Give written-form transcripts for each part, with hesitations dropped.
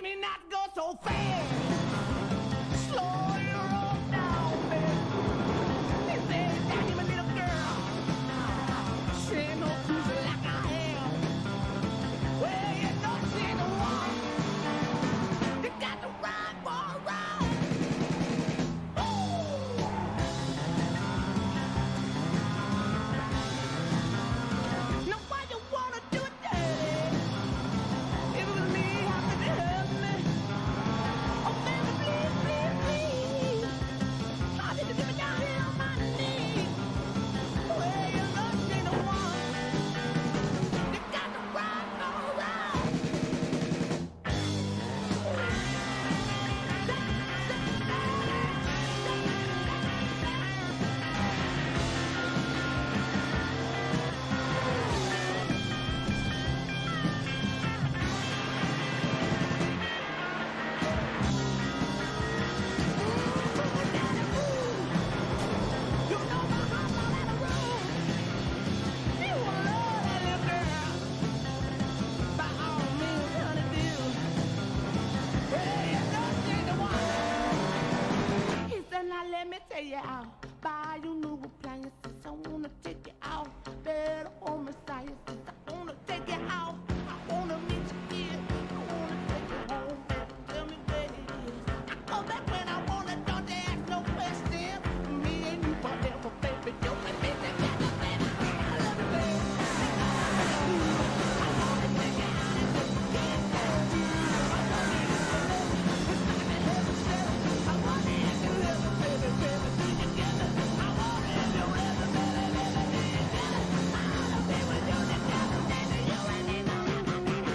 me not go so fast. Slow your roll down, baby. He said, Daddy, my little girl. She ain't no cruiser like I am. Well, you know she ain't the one. You got to ride for a ride. Now why you wanna do it, Daddy? If it was me, how could you help me? Oh, baby, please, please, please. How did you get me down here on my knees? Well, you know she ain't the one. You got to ride for a ride. You know my heart's all out of room. You wanna love that little girl. By all means, honey, do. Well, you know she ain't the one. He said, now let me tell you how. Buy you new appliances. I wanna take you out. Better home sciences. I wanna take you out. I wanna meet you here. I wanna take you home. Tell me where it is. I go back when I wanna. Don't you ask no question. Me and you forever, baby. You and me together, baby. I love you, baby. I wanna take you out and just get there. I wanna you to love me. It's like a heaven shell. I wanna have you ever, baby, baby, be together. I wanna have you ever, baby, baby, be together. I wanna be with you together, baby, you and me forever, baby.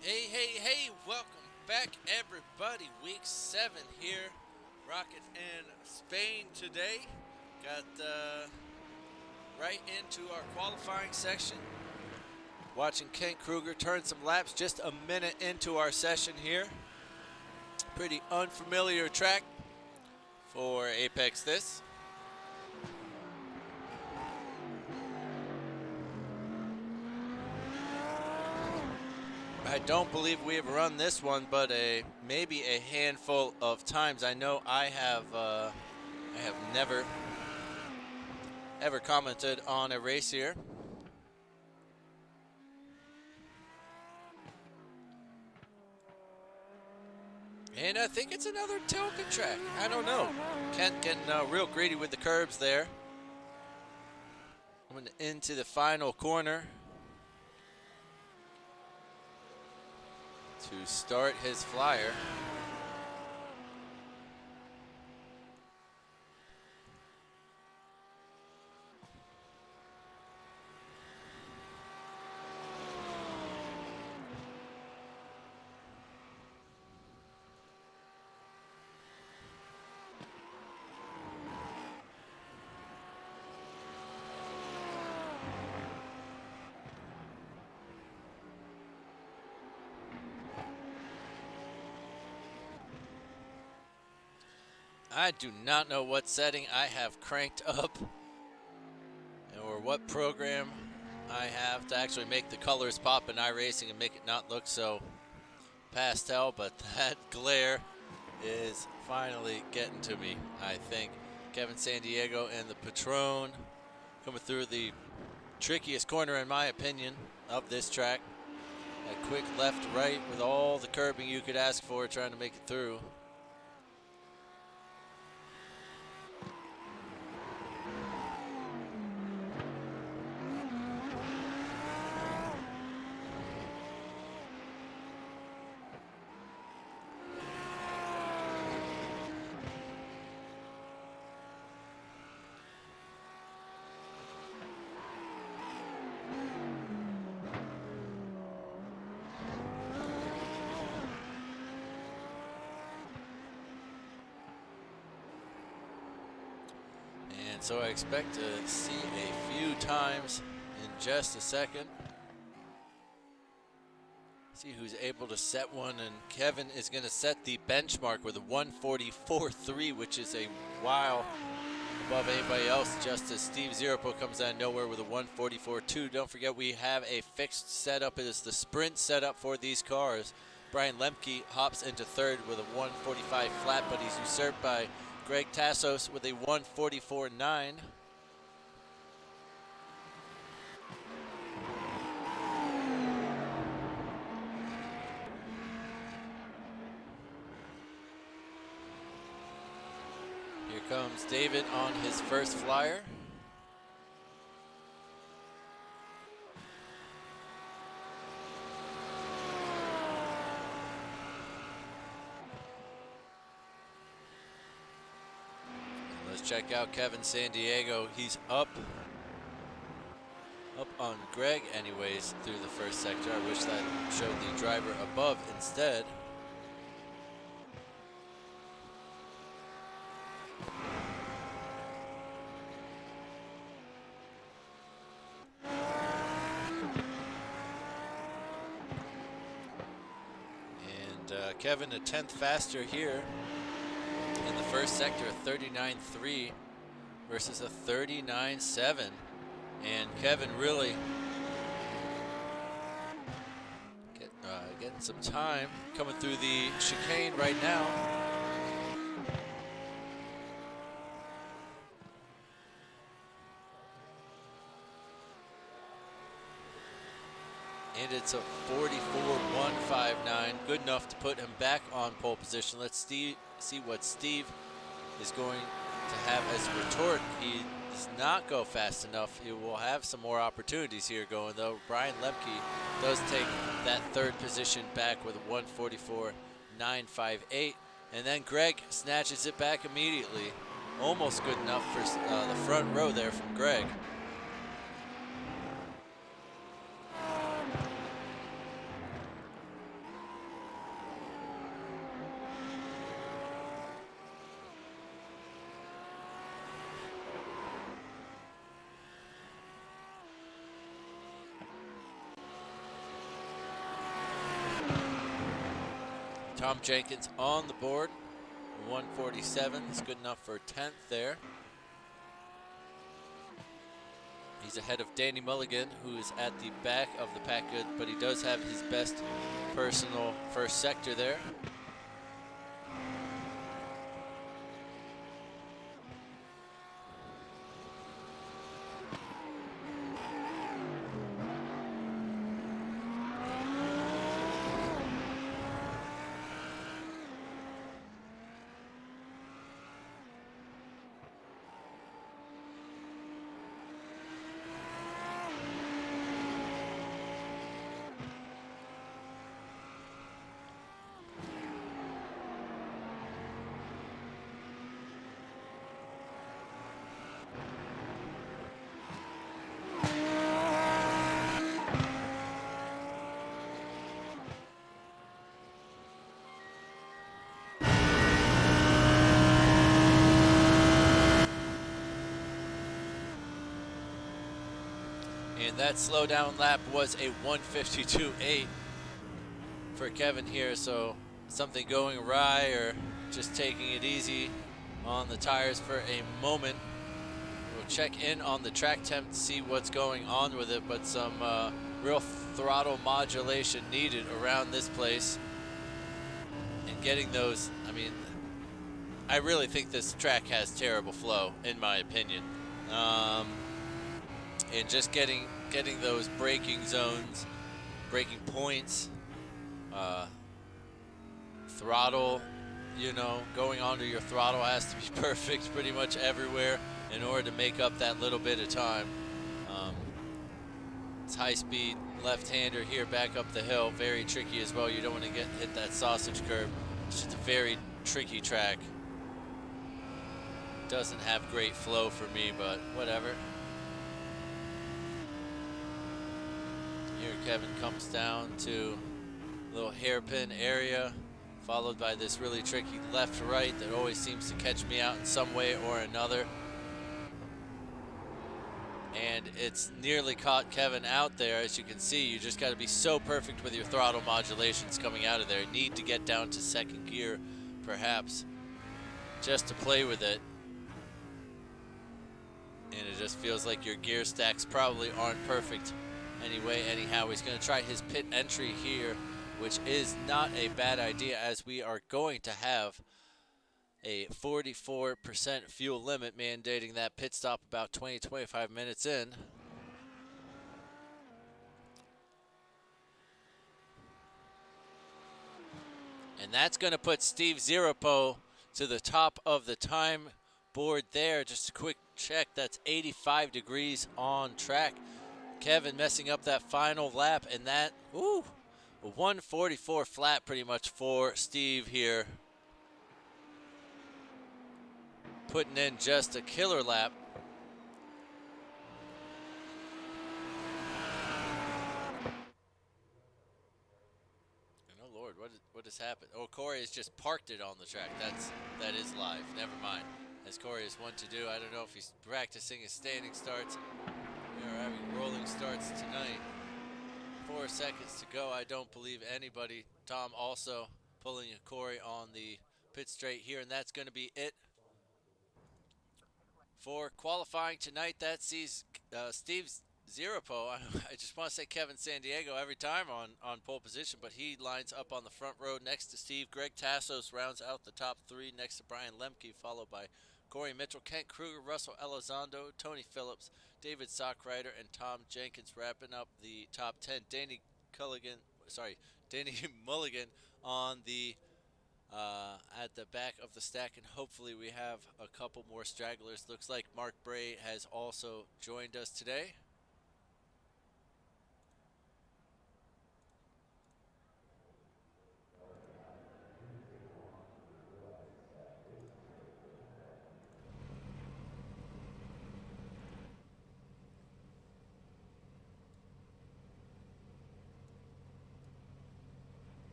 Hey, hey, hey, welcome back everybody. Week 7 here. Rocket in Spain today. Got right into our qualifying section. Watching Kent Kruger turn some laps just a minute into our session here. Pretty unfamiliar track for Apex this. I don't believe we have run this one, but maybe a handful of times. I know I have never ever commented on a race here. And I think it's another Tilken track. I don't know. Kent getting real greedy with the curbs there. Coming into the final corner to start his flyer. I do not know what setting I have cranked up or what program I have to actually make the colors pop in iRacing and make it not look so pastel, but that glare is finally getting to me, I think. Kevin Sandiego and the Patron coming through the trickiest corner, in my opinion, of this track. A quick left-right with all the curbing you could ask for, trying to make it through. And so I expect to see a few times in just a second. See who's able to set one, and Kevin is going to set the benchmark with a 144.3, which is a while above anybody else, just as Steve Zeropo comes out of nowhere with a 144.2. Don't forget we have a fixed setup. It is the sprint setup for these cars. Brian Lemke hops into third with a 145 flat, but he's usurped by Greg Tassos with a 144.9. Here comes David on his first flyer. Let's check out Kevin San Diego. He's up on Greg anyways through the first sector. I wish that showed the driver above instead. And Kevin a 10th faster here in the first sector, a 39.3 versus a 39.7. And Kevin really getting some time coming through the chicane right now. And it's a 44.159, good enough to put him back on pole position. Let's see what Steve is going to have as a retort. He does not go fast enough. He will have some more opportunities here going, though. Brian Lemke does take that third position back with a 144.958. And then Greg snatches it back immediately. Almost good enough for the front row there from Greg. Tom Jenkins on the board, 147 is good enough for 10th there. He's ahead of Danny Mulligan, who is at the back of the pack good, but he does have his best personal first sector there. And that slow down lap was a 152.8 for Kevin here, so something going awry or just taking it easy on the tires for a moment. We'll check in on the track temp to see what's going on with it, but some real throttle modulation needed around this place. And getting those, I mean, I really think this track has terrible flow, in my opinion. And just getting those braking zones, braking points, throttle, you know, going onto your throttle has to be perfect pretty much everywhere in order to make up that little bit of time. It's high speed left-hander here back up the hill, very tricky as well. You don't want to hit that sausage curve. It's just a very tricky track. Doesn't have great flow for me, but whatever. Here Kevin comes down to a little hairpin area, followed by this really tricky left-right that always seems to catch me out in some way or another. and it's nearly caught Kevin out there. As you can see, you just got to be so perfect with your throttle modulations coming out of there. Need to get down to second gear, perhaps, just to play with it. And it just feels like your gear stacks probably aren't perfect anyway. Anyhow, he's going to try his pit entry here, which is not a bad idea, as we are going to have a 44% fuel limit, mandating that pit stop about 20-25 minutes in. And that's going to put Steve Zirapo to the top of the time board there. Just a quick check, that's 85 degrees on track. Kevin messing up that final lap, and that, ooh, a 144 flat pretty much for Steve here. Putting in just a killer lap. And oh Lord, what has happened? Oh, Corey has just parked it on the track. That is live. Never mind. As Corey is one to do. I don't know if he's practicing his standing starts. We are having rolling starts tonight. 4 seconds to go. I don't believe anybody. Tom also pulling a Corey on the pit straight here, and that's going to be it for qualifying tonight. That sees Steve Zirapo. I just want to say Kevin Sandiego every time on pole position, but he lines up on the front row next to Steve. Greg Tassos rounds out the top three next to Brian Lemke, followed by Corey Mitchell, Kent Kruger, Russell Elizondo, Tony Phillips, David Sockrider, and Tom Jenkins wrapping up the top 10. Danny Mulligan on the at the back of the stack, and hopefully we have a couple more stragglers. Looks like Mark Bray has also joined us today.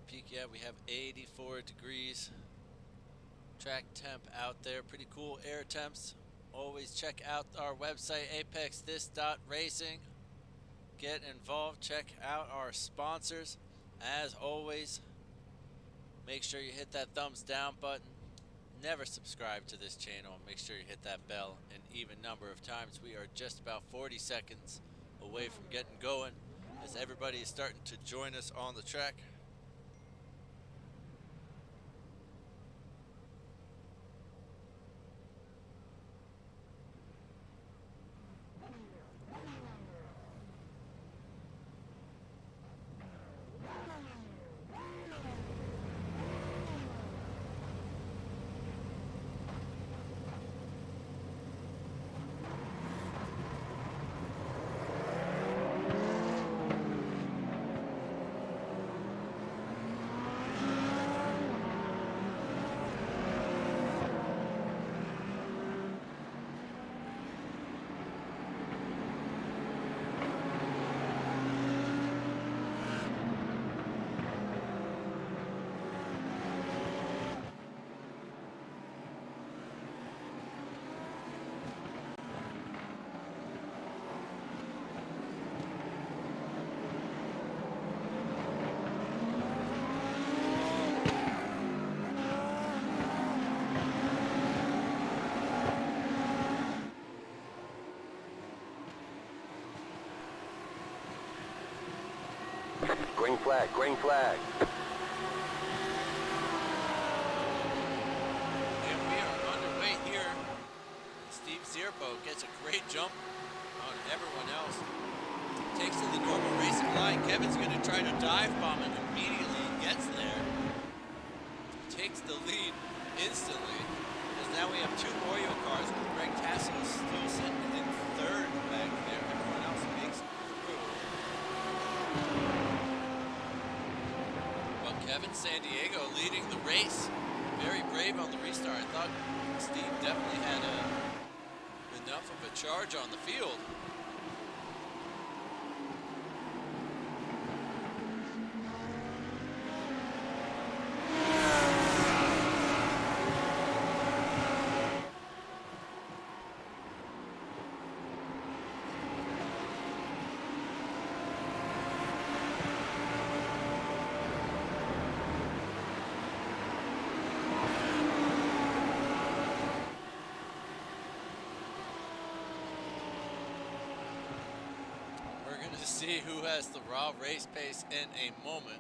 Peak, yeah, we have 84 degrees track temp out there. Pretty cool air temps. Always check out our website, apexthis.racing. Get involved, check out our sponsors. As always, make sure you hit that thumbs down button. Never subscribe to this channel. Make sure you hit that bell an even number of times. We are just about 40 seconds away from getting going, as everybody is starting to join us on the track. Green flag, green flag. And we are underway here. Steve Zirapo gets a great jump on everyone else. Takes to the normal racing line. Kevin's going to try to dive bomb it immediately. Gets there. Takes the lead instantly. Because now we have two Oreo cars with Greg Tassos still sitting in third back there. Everyone else makes it through. Well, Kevin Sandiego leading the race. Very brave on the restart. I thought Steve definitely had enough of a charge on the field. see who has the raw race pace in a moment.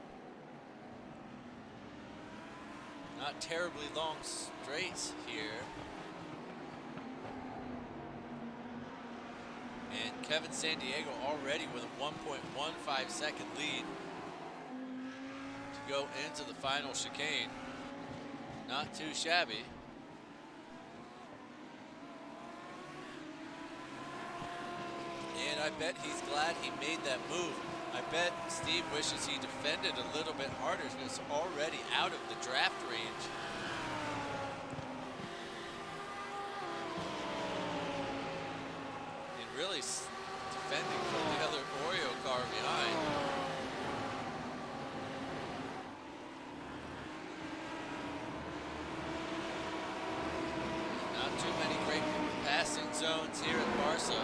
Not terribly long straights here. And Kevin Sandiego already with a 1.15 second lead to go into the final chicane. Not too shabby. And I bet he's glad he made that move. I bet Steve wishes he defended a little bit harder. He's already out of the draft range. And really defending from the other Oreo car behind. Not too many great passing zones here at Barca.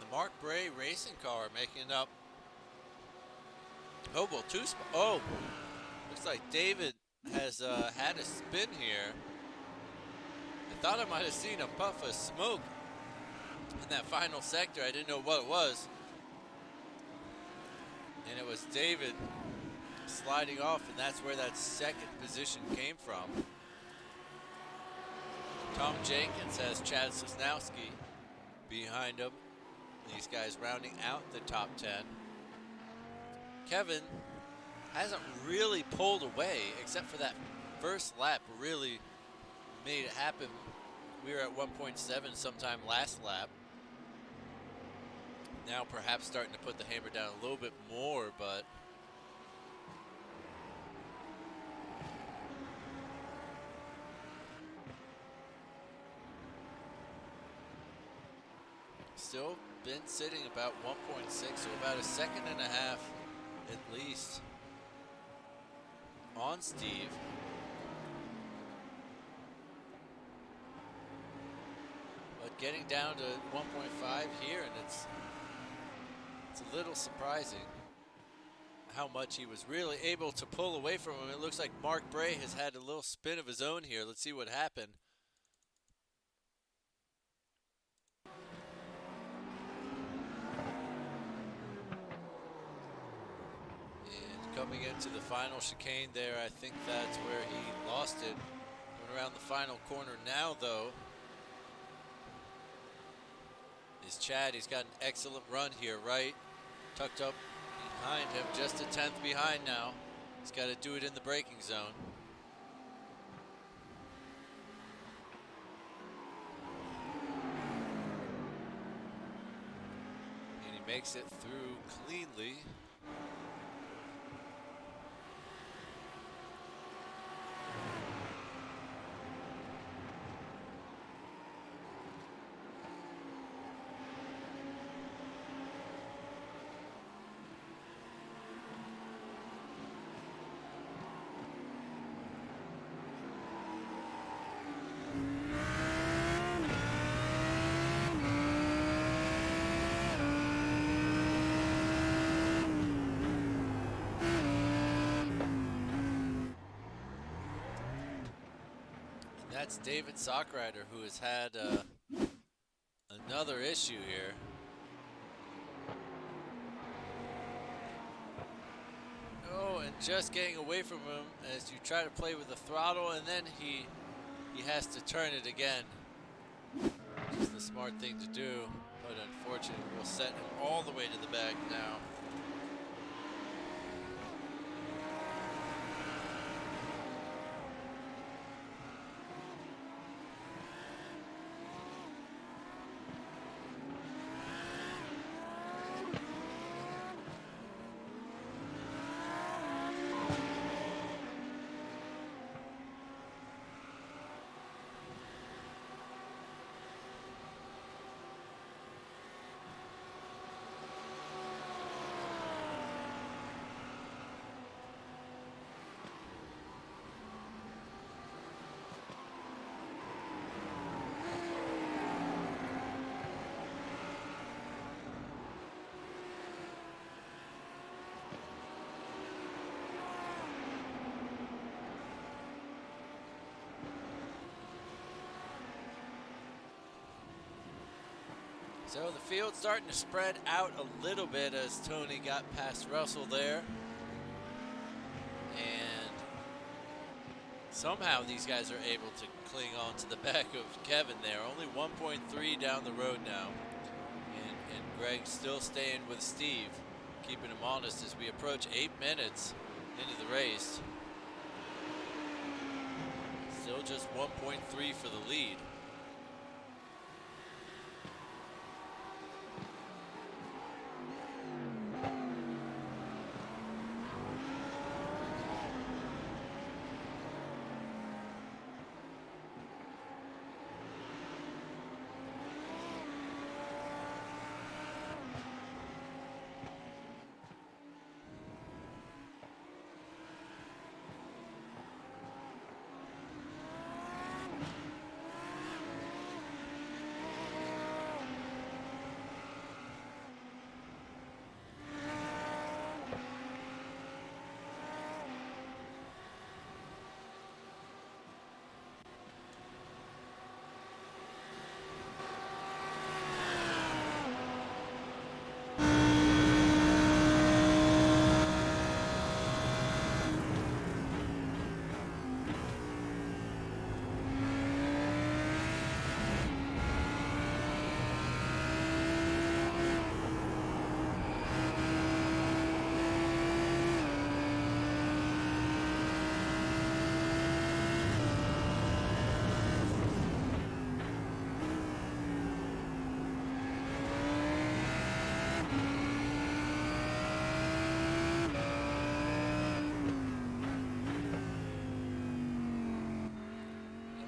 Mark Bray racing car making up. Oh, well, oh, looks like David has had a spin here. I thought I might have seen a puff of smoke in that final sector. I didn't know what it was. And it was David sliding off, and that's where that second position came from. Tom Jenkins has Chad Sosnowski behind him. These guys rounding out the top 10. Kevin hasn't really pulled away except for that first lap really made it happen. We were at 1.7 sometime last lap. Now perhaps starting to put the hammer down a little bit more, but still been sitting about 1.6, so about a second and a half at least on Steve. But getting down to 1.5 here, and it's a little surprising how much he was really able to pull away from him. It looks like Mark Bray has had a little spin of his own here. Let's see what happened. Coming into the final chicane there, I think that's where he lost it. Going around the final corner now, though, is Chad. He's got an excellent run here, right? Tucked up behind him, just a 10th behind now. He's got to do it in the braking zone. And he makes it through cleanly. That's David Sockrider, who has had another issue here. Oh, and just getting away from him as you try to play with the throttle, and then he has to turn it again. Which is the smart thing to do, but unfortunately will set him all the way to the back now. So the field's starting to spread out a little bit as Tony got past Russell there. And somehow these guys are able to cling on to the back of Kevin there. Only 1.3 down the road now. And Greg still staying with Steve, keeping him honest as we approach 8 minutes into the race. Still just 1.3 for the lead.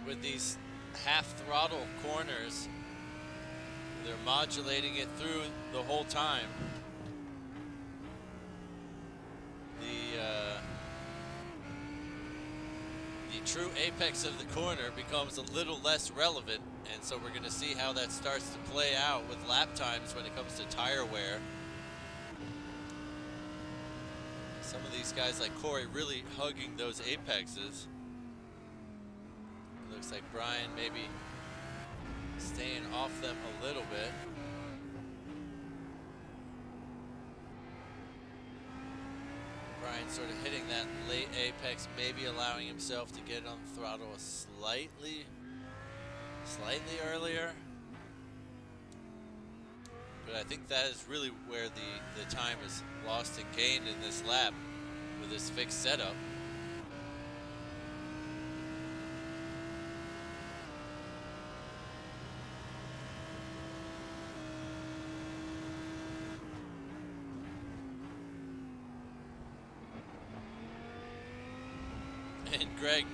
With these half throttle corners, they're modulating it through the whole time. The true apex of the corner becomes a little less relevant, and so we're going to see how that starts to play out with lap times when it comes to tire wear. Some of these guys like Corey really hugging those apexes. Looks like Brian maybe staying off them a little bit. Brian sort of hitting that late apex, maybe allowing himself to get on the throttle slightly earlier. But I think that is really where the time is lost and gained in this lap with this fixed setup. And Greg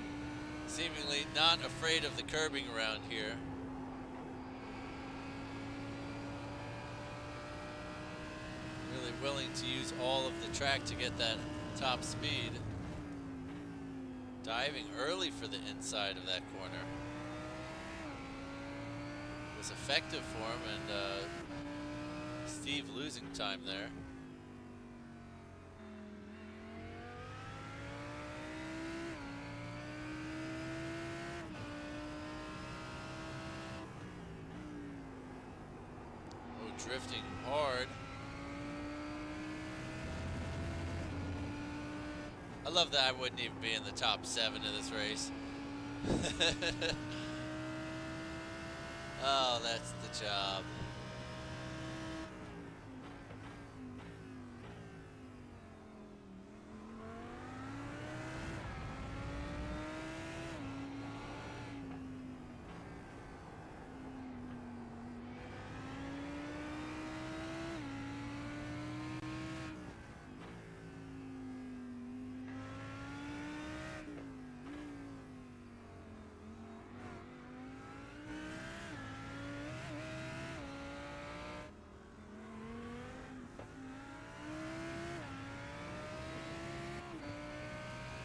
seemingly not afraid of the curbing around here. Really willing to use all of the track to get that top speed. Diving early for the inside of that corner. It was effective for him, and Steve losing time there. drifting hard. I love that I wouldn't even be in the top 7 of this race. Oh, that's the job.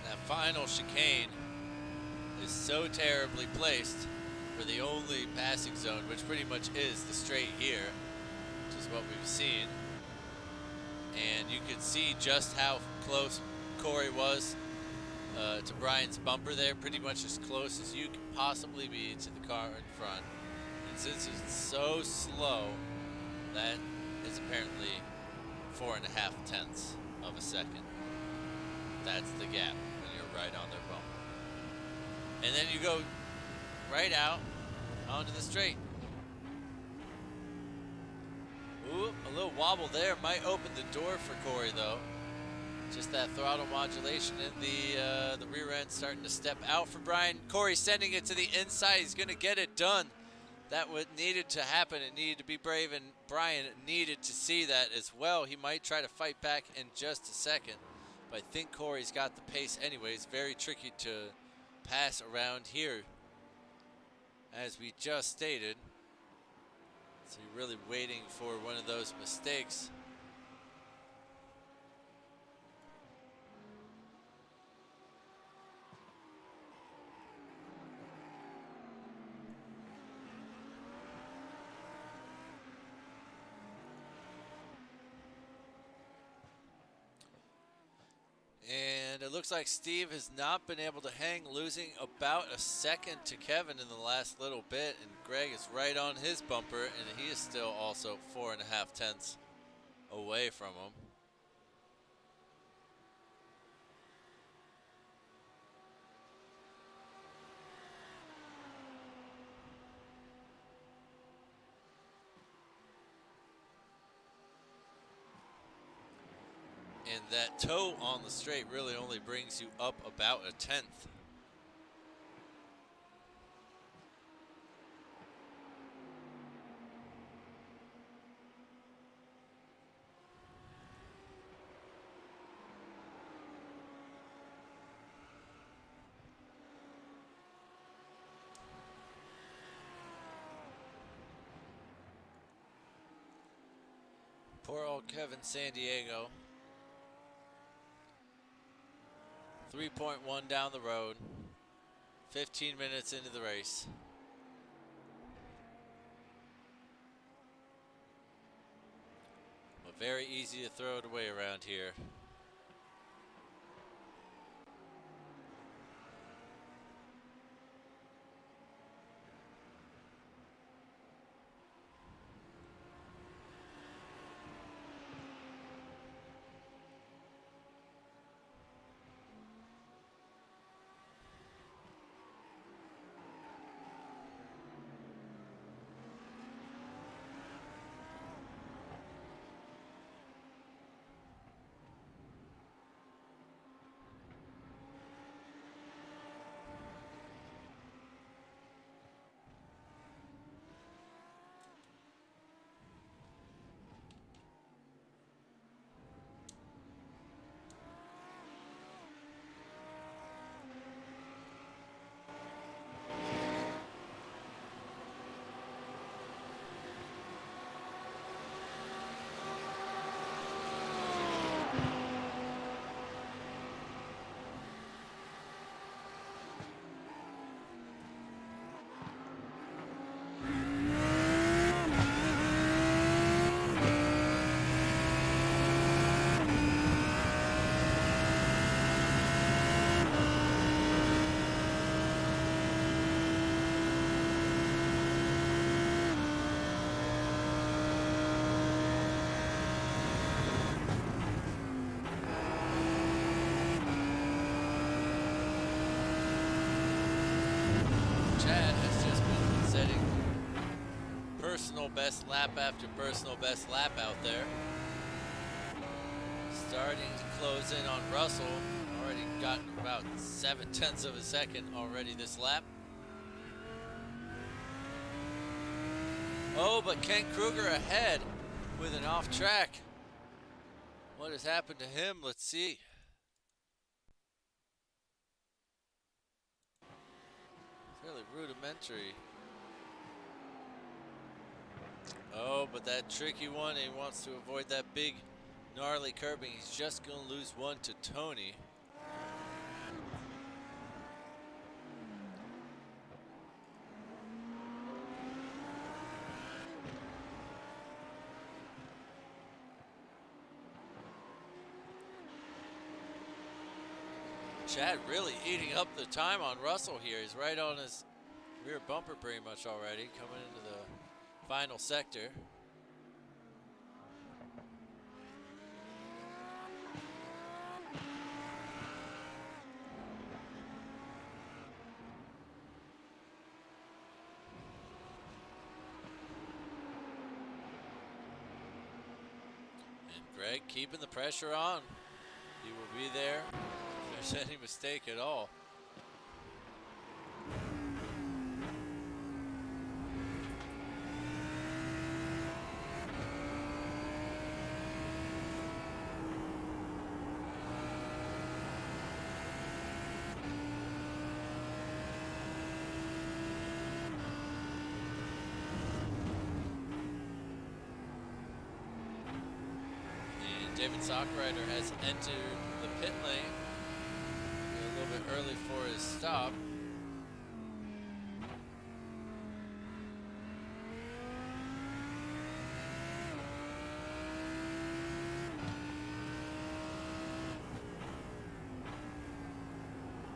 That final chicane is so terribly placed for the only passing zone, which pretty much is the straight here, which is what we've seen. And you can see just how close Corey was to Brian's bumper there, pretty much as close as you can possibly be to the car in front. And since it's so slow, that is apparently 4.5 tenths of a second. That's the gap when you're right on their bumper. And then you go right out onto the straight. Ooh, a little wobble there might open the door for Corey though. Just that throttle modulation and the rear end starting to step out for Brian. Corey sending it to the inside. He's gonna get it done. That what needed to happen. It needed to be brave, and Brian needed to see that as well. He might try to fight back in just a second, but I think Corey's got the pace anyways. Very tricky to pass around here, as we just stated. So you're really waiting for one of those mistakes. And it looks like Steve has not been able to hang, losing about a second to Kevin in the last little bit. And Greg is right on his bumper, and he is still also 4.5 tenths away from him. And that toe on the straight really only brings you up about a tenth. Poor old Kevin San Diego. 3.1 down the road, 15 minutes into the race. But very easy to throw it away around here. personal best lap after personal best lap out there. Starting to close in on Russell. Already gotten about 0.7 of a second already this lap. Oh, but Ken Kruger ahead with an off track. What has happened to him? Let's see. Fairly rudimentary. Oh, but that tricky one, he wants to avoid that big gnarly curbing. He's just going to lose one to Tony. Chad really eating up the time on Russell here. He's right on his rear bumper pretty much already, coming into the final sector. And Greg keeping the pressure on. He will be there if there's any mistake at all. David Sockrider has entered the pit lane a little bit early for his stop.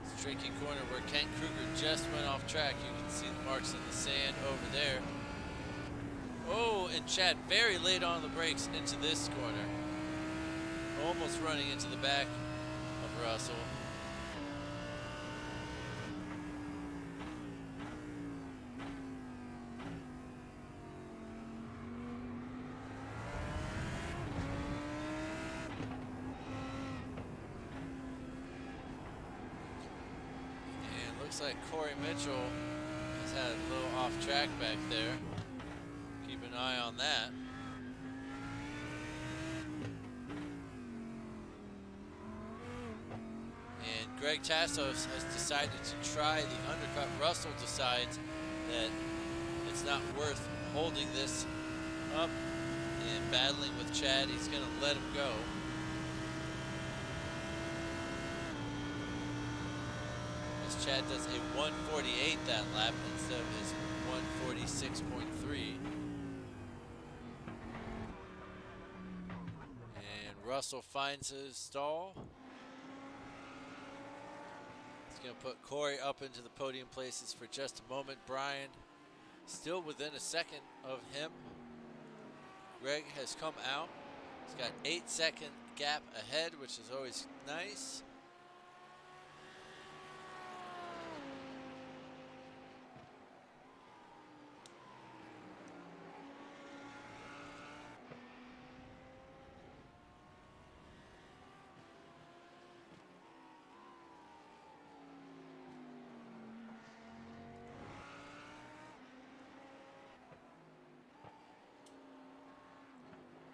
It's a tricky corner where Ken Kruger just went off track. You can see the marks in the sand over there. Oh, and Chad very late on the brakes into this corner. Almost running into the back of Russell. And looks like Corey Mitchell has had a little off track back there. Keep an eye on that. Greg Tassos has decided to try the undercut. Russell decides that it's not worth holding this up and battling with Chad. He's going to let him go. As Chad does a 1:48 that lap instead of his 1:46.3. And Russell finds his stall. Going to put Corey up into the podium places for just a moment. Brian still within a second of him. Greg has come out. He's got 8-second gap ahead, which is always nice.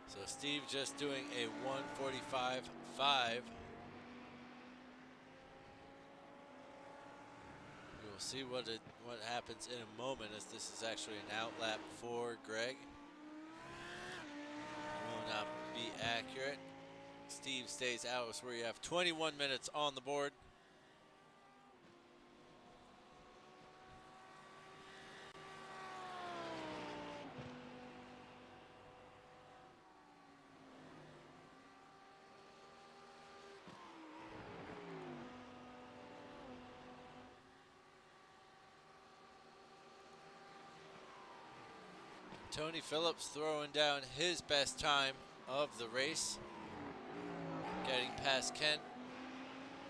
So Steve just doing a 1:45.5. We'll see what happens in a moment, as this is actually an out lap for Greg. It will not be accurate. Steve stays out, so we have 21 minutes on the board. Tony Phillips throwing down his best time of the race. Getting past Kent.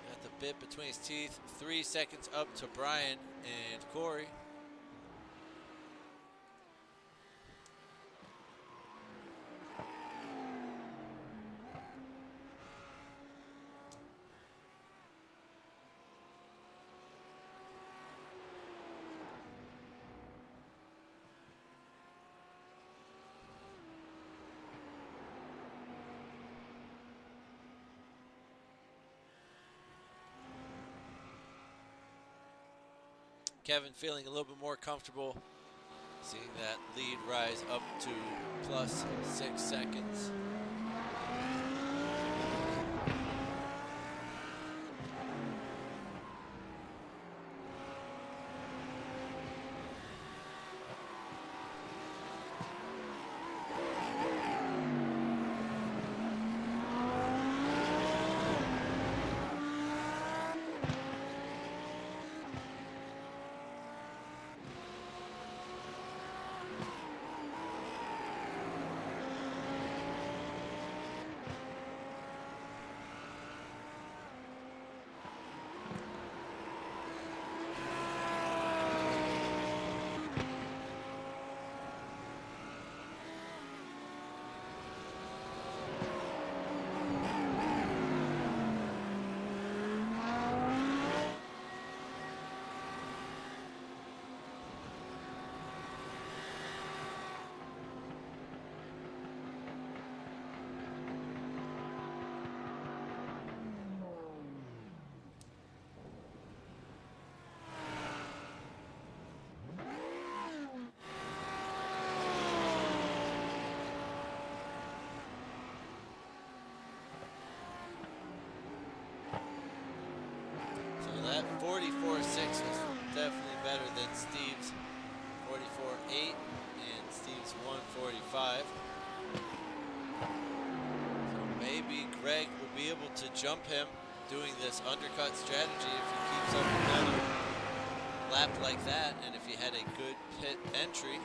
Got the bit between his teeth. 3 seconds up to Brian and Corey. Kevin feeling a little bit more comfortable, seeing that lead rise up to plus 6 seconds. That 44.6 was definitely better than Steve's 44.8 and Steve's 145. So maybe Greg will be able to jump him doing this undercut strategy if he keeps up another lap like that, and if he had a good pit entry.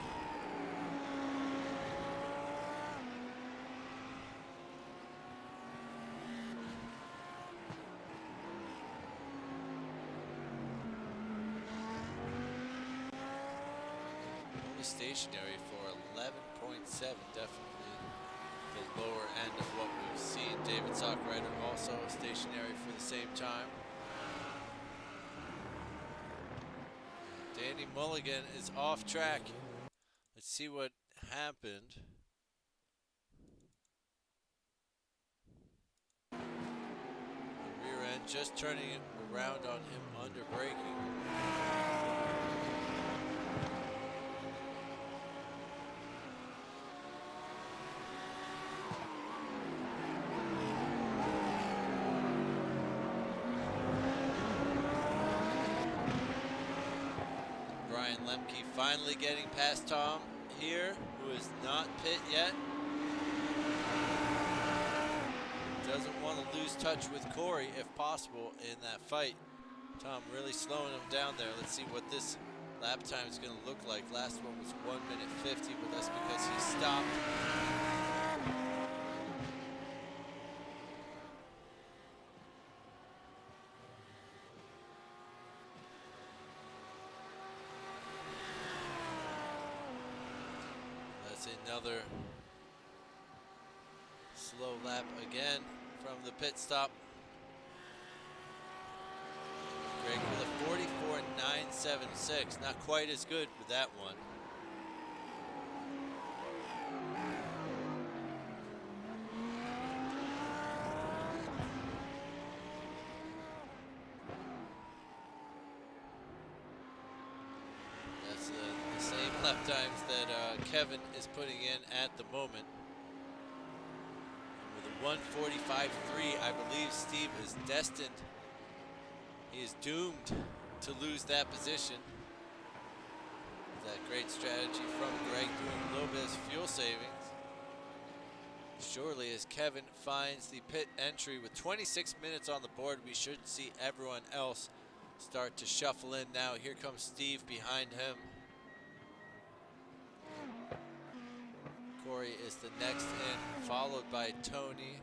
Stationary for 11.7, definitely the lower end of what we've seen. David Sockrider also stationary for the same time. Danny Mulligan is off track. Let's see what happened. Rear end just turning it around on him under braking. Lemke finally getting past Tom here, who is not pit yet. Doesn't want to lose touch with Corey if possible in that fight. Tom really slowing him down there. Let's see what this lap time is going to look like. Last one was 1 minute 50, but that's because he stopped. Another slow lap again from the pit stop. Greg with a 44.976, not quite as good with that one. That's the same lap times that Kevin is putting in at the moment. And with a 145.3, I believe Steve is destined. He is doomed to lose that position. That great strategy from Greg, doing a little bit of fuel savings. Surely as Kevin finds the pit entry with 26 minutes on the board, we should see everyone else start to shuffle in now. Here comes Steve behind him. Corey is the next in, followed by Tony.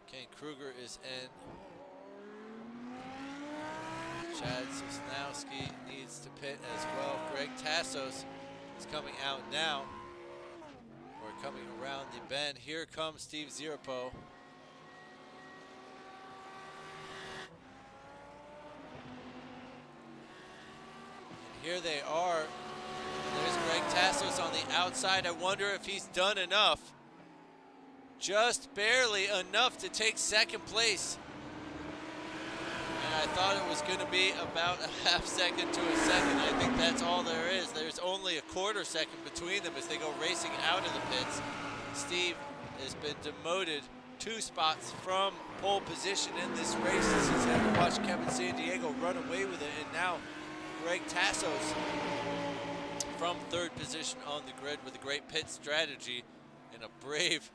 Kane Kruger is in. Chad Sosnowski needs to pit as well. Greg Tassos is coming out now. We're coming around the bend. Here comes Steve Zirapo. Here they are. There's Greg Tassos on the outside. I wonder if he's done enough. just barely enough to take second place. And I thought it was going to be about a half second to a second. I think that's all there is. There's only a quarter second between them as they go racing out of the pits. Steve has been demoted 2 spots from pole position in this race. He's had to watch Kevin Sandiego run away with it, and now Greg Tassos from 3rd position on the grid with a great pit strategy and a brave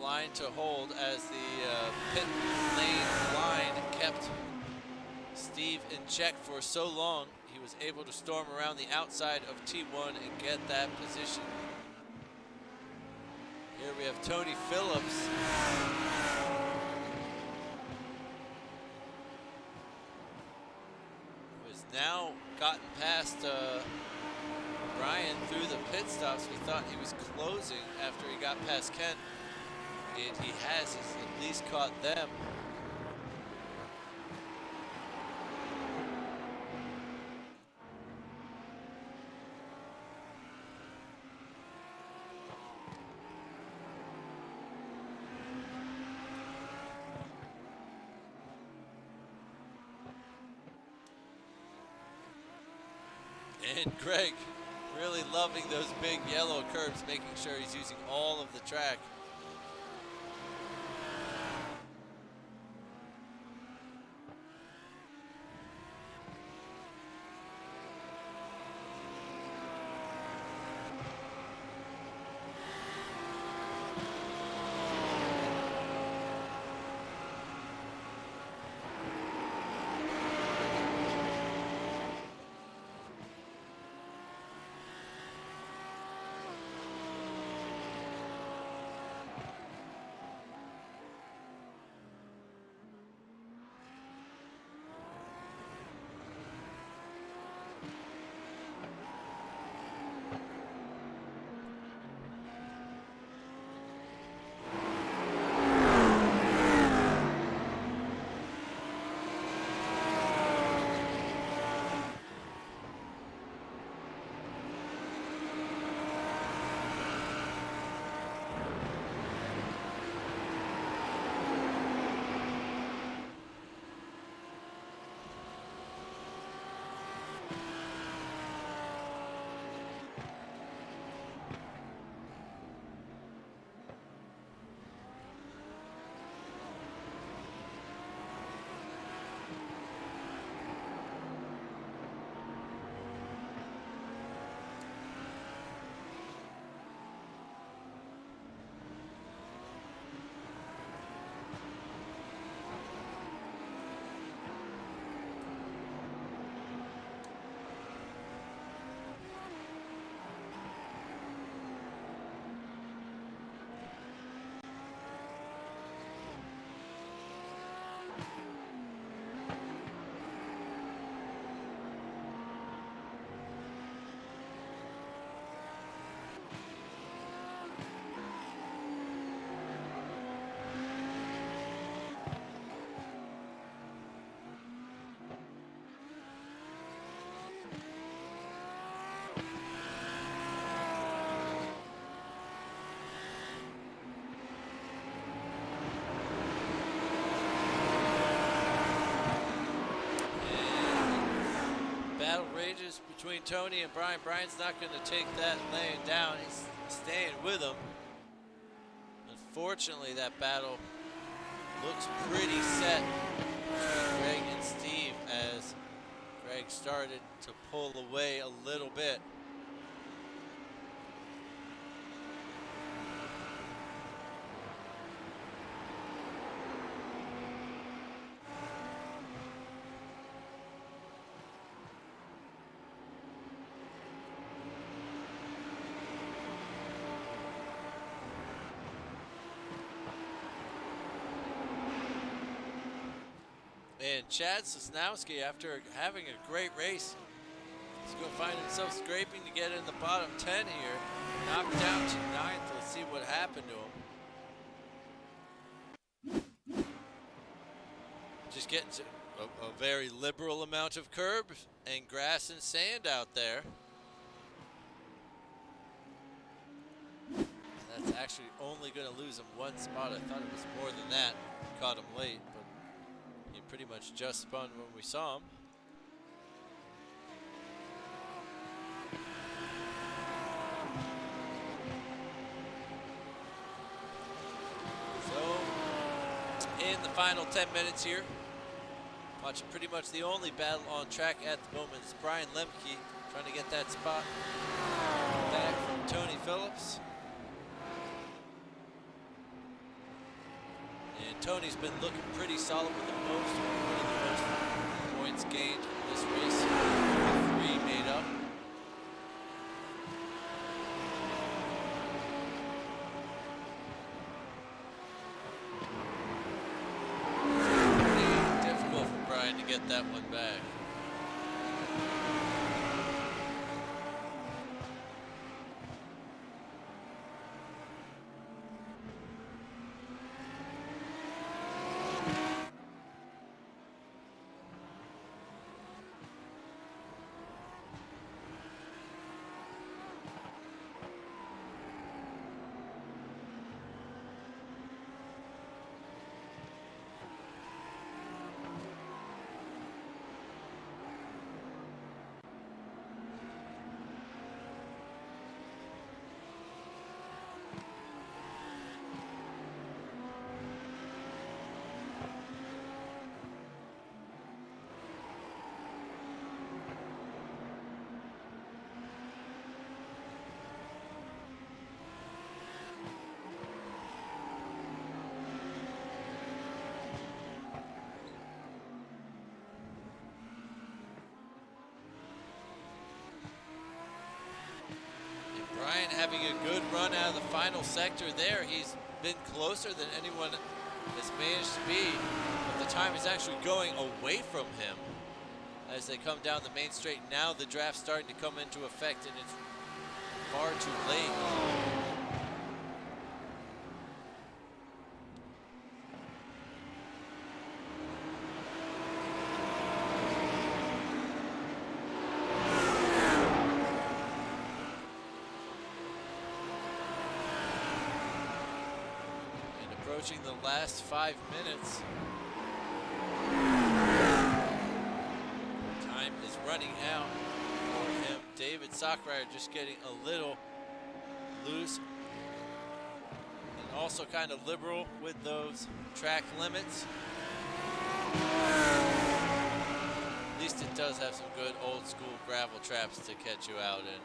line to hold as the pit lane line kept Steve in check for so long. He was able to storm around the outside of T1 and get that position. Here we have Tony Phillips. Who has now gotten past Brian through the pit stops. We thought he was closing after he got past Ken. And he has. He's at least caught them. And Greg really loving those big yellow curves, making sure he's using all of the track. Rages between Tony and Brian. Brian's not going to take that laying down. He's staying with him. Unfortunately, that battle looks pretty set between Greg and Steve as Greg started to pull away a little bit. And Chad Sosnowski, after having a great race, is going to find himself scraping to get in the bottom 10 here. Knocked down to 9th. Let's see what happened to him. Just getting a very liberal amount of curb and grass and sand out there. That's actually actually only going to lose him one spot. I thought it was more than that. Caught him late, but he pretty much just spun when we saw him. So, in the final 10 minutes here, watching pretty much the only battle on track at the moment is Brian Lemke trying to get that spot back from Tony Phillips. And Tony's been looking pretty solid with one of the most points gained in this race. 3 made up. Pretty difficult for Brian to get that one back. Brian having a good run out of the final sector there. He's been closer than anyone has managed to be, but the time is actually going away from him as they come down the main straight. Now the draft's starting to come into effect, and it's far too late. Approaching the last 5 minutes. Time is running out for him. David Sockrider just getting a little loose and also kind of liberal with those track limits. At least it does have some good old school gravel traps to catch you out in.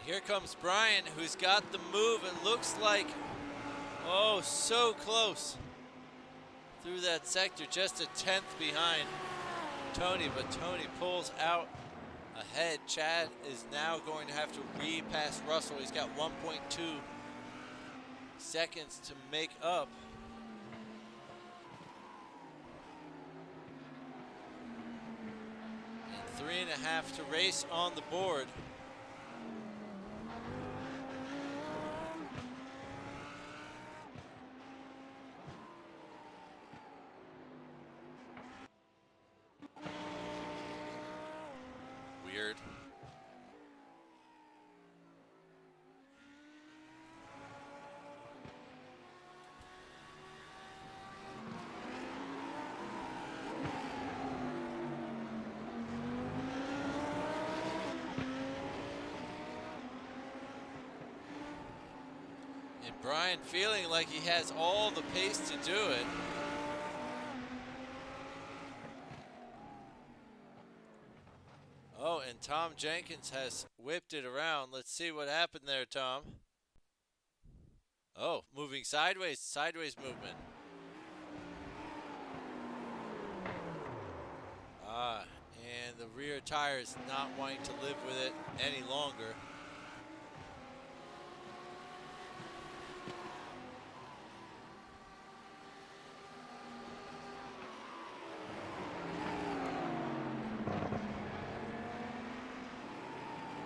Here comes Brian, who's got the move. It looks like, oh, so close through that sector, just a 10th behind Tony, but Tony pulls out ahead. Chad is now going to have to repass Russell. He's got 1.2 seconds to make up. And 3.5 to race on the board. Weird. Brian feeling like he has all the pace to do it. Oh, and Tom Jenkins has whipped it around. Let's see what happened there, Tom. Oh, moving sideways movement. And the rear tire is not wanting to live with it any longer.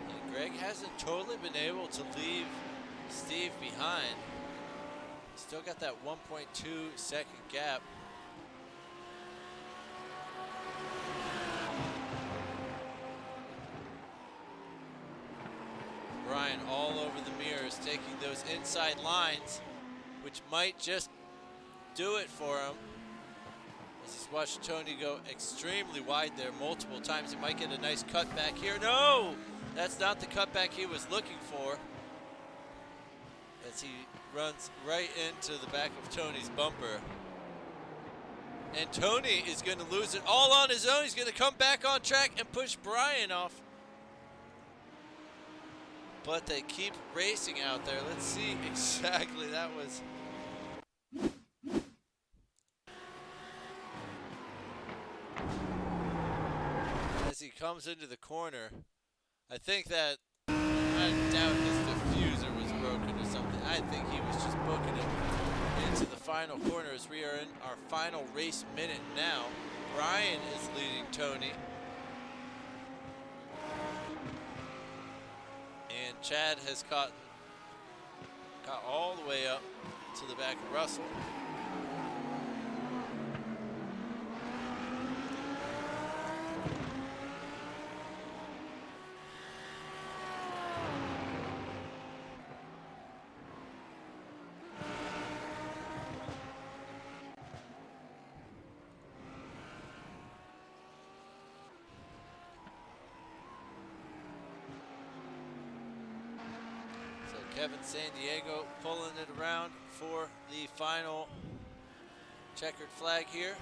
And Greg hasn't totally been able to leave Steve behind. Still got that 1.2 second gap. Brian all over the mirrors, taking those inside lines, which might just do it for him. As he's watched Tony go extremely wide there multiple times. He might get a nice cut back here. No! That's not the cutback he was looking for. As he runs right into the back of Tony's bumper. And Tony is going to lose it all on his own. He's going to come back on track and push Brian off. But they keep racing out there. Let's see exactly. That was... As he comes into the corner, I think that, I doubt his diffuser was broken or something. I think he was just booking it into the final corner as we are in our final race minute now. Brian is leading Tony. And Chad has got all the way up to the back of Russell. Kevin San Diego pulling it around for the final checkered flag here.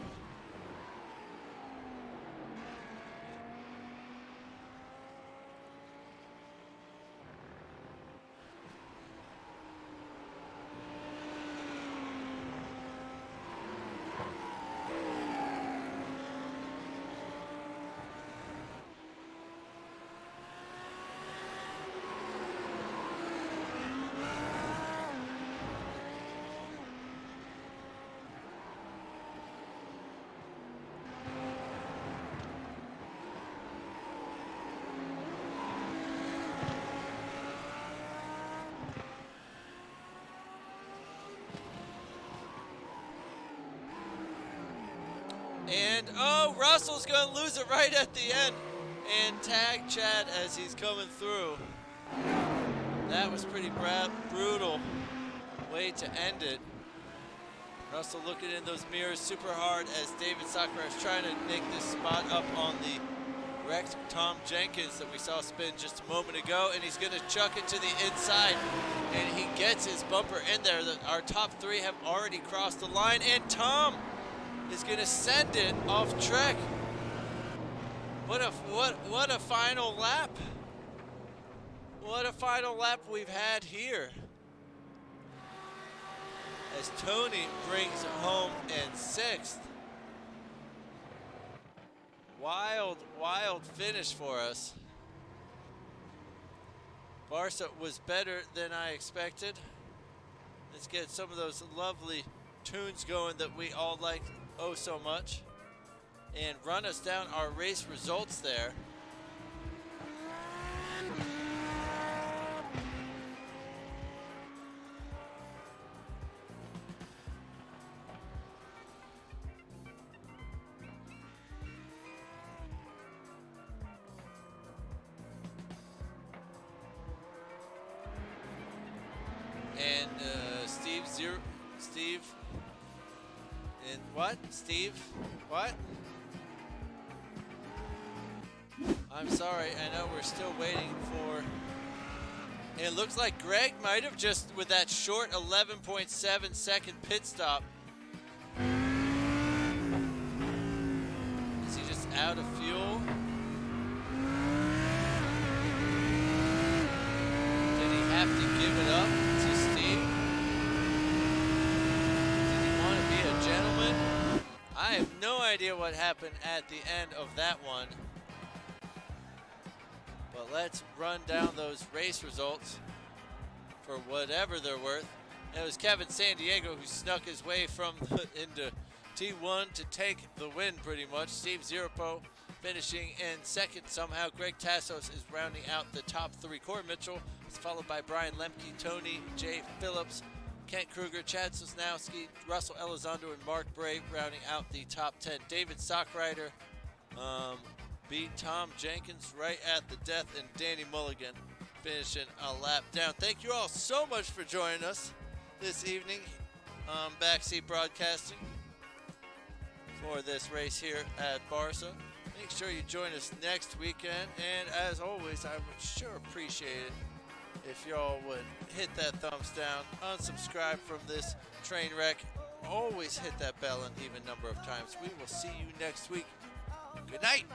And, oh, Russell's going to lose it right at the end and tag Chad as he's coming through. That was pretty brutal way to end it. Russell looking in those mirrors super hard as David Sakura is trying to make this spot up on the wrecked Tom Jenkins that we saw spin just a moment ago, and he's going to chuck it to the inside, and he gets his bumper in there. Our top three have already crossed the line, and Tom is going to send it off track. What a final lap. What a final lap we've had here. As Tony brings home in 6th. Wild, wild finish for us. Barca was better than I expected. Let's get some of those lovely tunes going that we all like oh so much, and run us down our race results there. And Steve, and what? Steve, what? I'm sorry, I know we're still waiting for It looks like Greg might have just, with that short 11.7 second pit stop, is he just out of fuel? Did he have to give it up to Steve? Did he want to be a gentleman? I have no idea what happened at the end of that one. But let's run down those race results for whatever they're worth. And it was Kevin Sandiego who snuck his way from into T1 to take the win pretty much. Steve Zirpo finishing in second somehow. Greg Tassos is rounding out the top three. Corey Mitchell is followed by Brian Lemke, Tony J. Phillips, Kent Kruger, Chad Sosnowski, Russell Elizondo, and Mark Brave rounding out the top 10. David Stockrider beat Tom Jenkins right at the death, and Danny Mulligan finishing a lap down. Thank you all so much for joining us this evening on Backseat Broadcasting for this race here at Barca. Make sure you join us next weekend, and as always, I would sure appreciate it if y'all would hit that thumbs down, unsubscribe from this train wreck, always hit that bell an even number of times. We will see you next week. Good night.